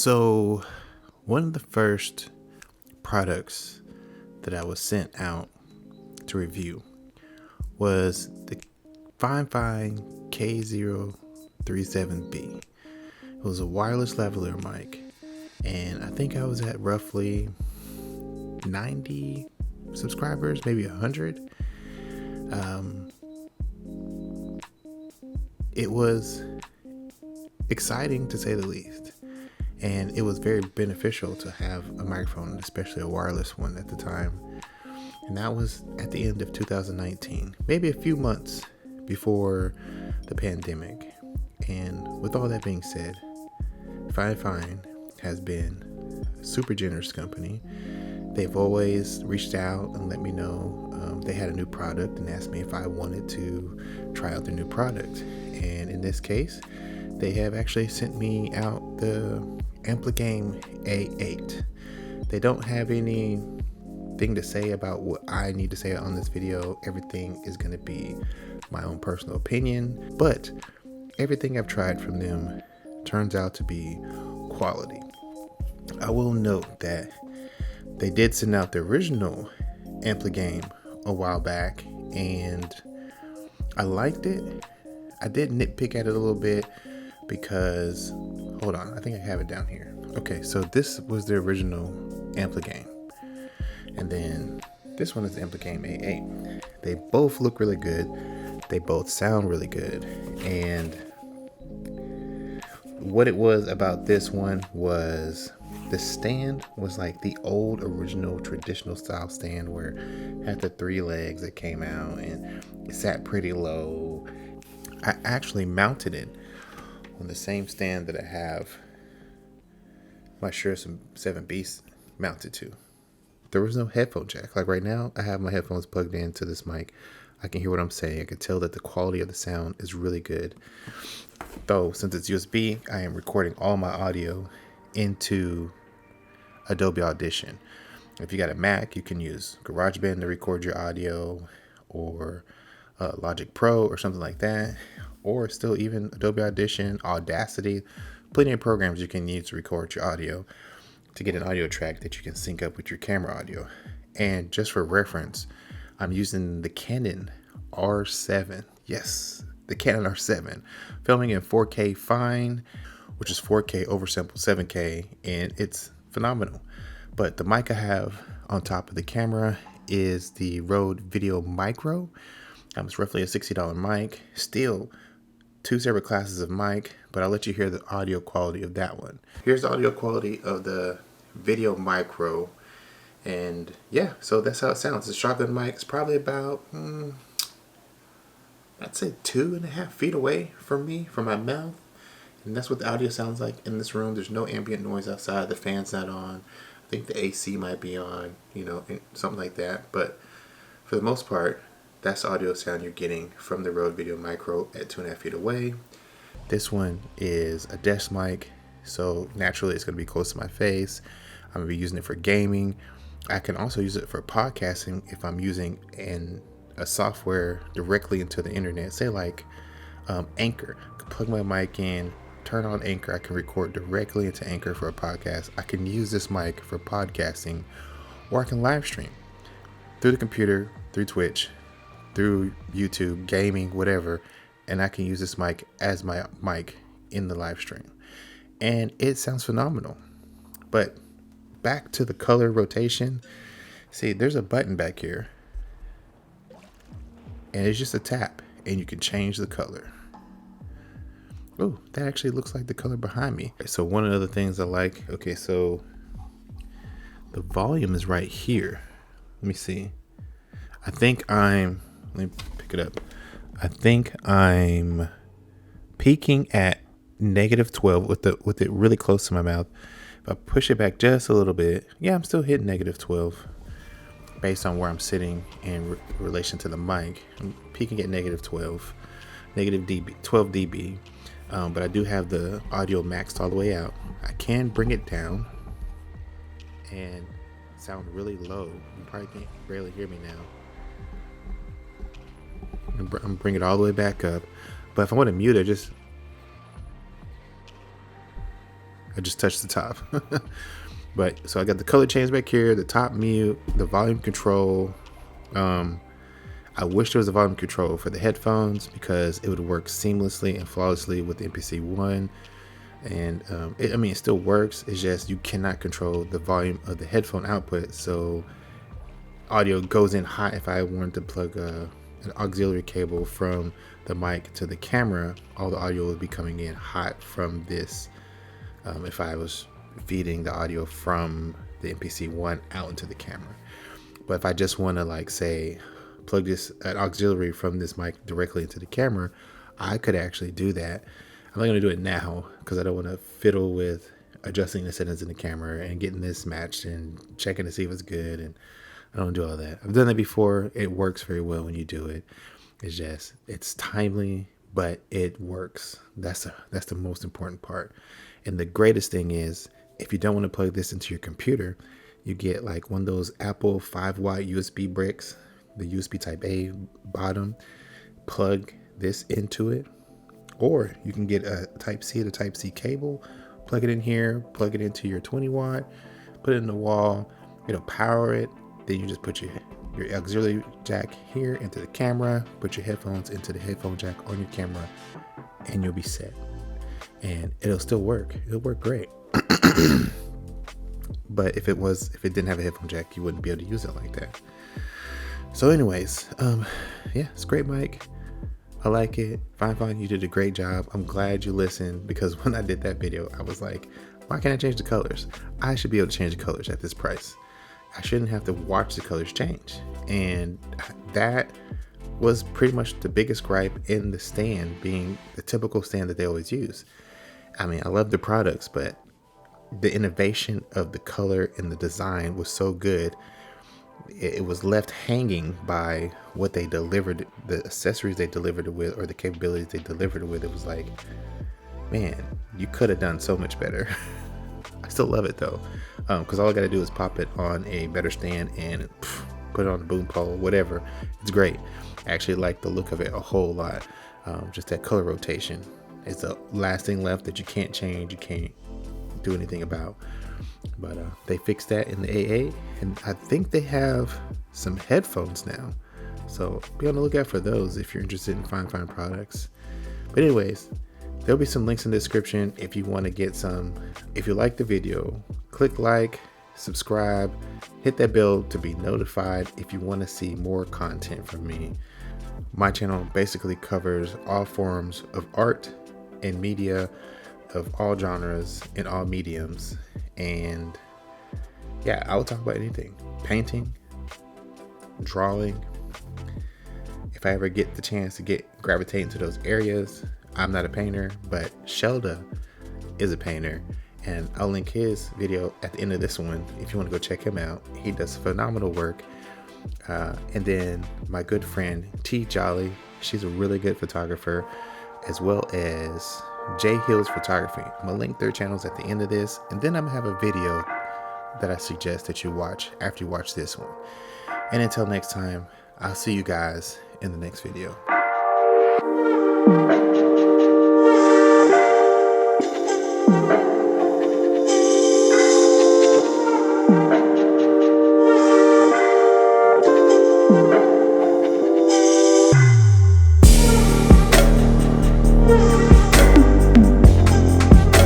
So one of the first products that I was sent out to review was the FIFINE K037B. It was a wireless lavalier mic, and I think I was at roughly 90 subscribers, maybe 100. It was exciting to say the least, and it was very beneficial to have a microphone, especially a wireless one at the time. And that was at the end of 2019, maybe a few months before the pandemic. And with all that being said, FIFINE has been a super generous company. They've always reached out and let me know they had a new product and asked me if I wanted to try out their new product. And in this case, they have actually sent me out the Ampligame A8. They don't have anything to say about what I need to say on this video. Everything is going to be my own personal opinion, but everything I've tried from them turns out to be quality. I will note that they did send out the original Ampligame a while back, and I liked it. I did nitpick at it a little bit because, hold on, I think I have it down here. Okay, so this was the original Ampligame, and then this one is the Ampligame A8. They both look really good. They both sound really good. And what it was about this one was the stand was like the old original traditional style stand where it had the 3 legs that came out and it sat pretty low. I actually mounted it on the same stand that I have my Shure 7B mounted to. There was no headphone jack. Like right now, I have my headphones plugged into this mic. I can hear what I'm saying. I can tell that the quality of the sound is really good. Though, since it's USB, I am recording all my audio into Adobe Audition. If you got a Mac, you can use GarageBand to record your audio, or Logic Pro or something like that, or still even Adobe Audition, Audacity, plenty of programs you can use to record your audio to get an audio track that you can sync up with your camera audio. And just for reference, I'm using the Canon R7. Yes, the Canon R7, filming in 4K fine, which is 4K oversampled 7K, and it's phenomenal. But the mic I have on top of the camera is the Rode Video Micro. It's roughly a $60 mic. Still 2 separate classes of mic, but I'll let you hear the audio quality of that one. Here's the audio quality of the Video Micro. And yeah, so that's how it sounds. The shotgun mic is probably about, I'd say 2.5 feet away from me, from my mouth. And that's what the audio sounds like in this room. There's no ambient noise outside. The fan's not on. I think the AC might be on, something like that. But for the most part, that's the audio sound you're getting from the Rode Video Micro at 2.5 feet away. This one is a desk mic, so naturally it's going to be close to my face. I'm going to be using it for gaming. I can also use it for podcasting if I'm using a software directly into the internet, say like Anchor. I can plug my mic in, turn on Anchor. I can record directly into Anchor for a podcast. I can use this mic for podcasting, or I can live stream through the computer, through Twitch, through YouTube, gaming, whatever, and I can use this mic as my mic in the live stream. And it sounds phenomenal. But back to the color rotation. See, there's a button back here, and it's just a tap, and you can change the color. Oh, that actually looks like the color behind me. So one of the other things I like, okay, so the volume is right here. Let me see. Let me pick it up. I think I'm peaking at -12 with it really close to my mouth. If I push it back just a little bit, yeah, I'm still hitting -12 based on where I'm sitting in relation to the mic. I'm peaking at -12, -12 dB. But I do have the audio maxed all the way out. I can bring it down and sound really low. You probably can't barely hear me now. I'm gonna bring it all the way back up. But if I want to mute it, I just touched the top. But so I got the color change back here, the top mute, the volume control. I wish there was a volume control for the headphones because it would work seamlessly and flawlessly with the MPC 1. And I mean, it still works. It's just you cannot control the volume of the headphone output. So audio goes in hot. If I wanted to plug an auxiliary cable from the mic to the camera, all the audio would be coming in hot from this. If I was feeding the audio from the MPC 1 out into the camera. But if I just want to, like, say, plug this auxiliary from this mic directly into the camera, I could actually do that. I'm not going to do it now because I don't want to fiddle with adjusting the settings in the camera and getting this matched and checking to see if it's good. And I don't do all that. I've done that before. It works very well when you do it. It's just, it's timely, but it works. That's the most important part. And the greatest thing is, if you don't want to plug this into your computer, you get like one of those Apple 5-watt USB bricks, the USB type A bottom, plug this into it. Or you can get a type C to type C cable, plug it in here, plug it into your 20-watt, put it in the wall, it'll power it. Then you just put your auxiliary jack here into the camera, put your headphones into the headphone jack on your camera, and you'll be set. And it'll still work. It'll work great. But if it didn't have a headphone jack, you wouldn't be able to use it like that. So anyways, yeah, it's a great mic. I like it. Fine, you did a great job. I'm glad you listened, because when I did that video, I was like, why can't I change the colors? I should be able to change the colors at this price. I shouldn't have to watch the colors change. And that was pretty much the biggest gripe in the stand, being the typical stand that they always use. I mean, I love the products, but the innovation of the color and the design was so good. It was left hanging by what they delivered, the accessories they delivered it with, or the capabilities they delivered it with. It was like, man, you could have done so much better. I still love it though, because all I got to do is pop it on a better stand and put it on a boom pole, whatever. It's great. I actually like the look of it a whole lot. Just that color rotation. It's the last thing left that you can't change, you can't do anything about. But they fixed that in the A8, and I think they have some headphones now. So be on the lookout for those if you're interested in fine products. But anyways, there'll be some links in the description if you want to get some. If you like the video, click like, subscribe, hit that bell to be notified if you want to see more content from me. My channel basically covers all forms of art and media of all genres and all mediums. And yeah, I will talk about anything: painting, drawing. If I ever get the chance to gravitate into those areas. I'm not a painter, but Shelda is a painter, and I'll link his video at the end of this one if you want to go check him out. He does phenomenal work. And then my good friend T Jolly, she's a really good photographer, as well as J Hills Photography. I'm gonna link their channels at the end of this, and then I'm gonna have a video that I suggest that you watch after you watch this one. And until next time, I'll see you guys in the next video.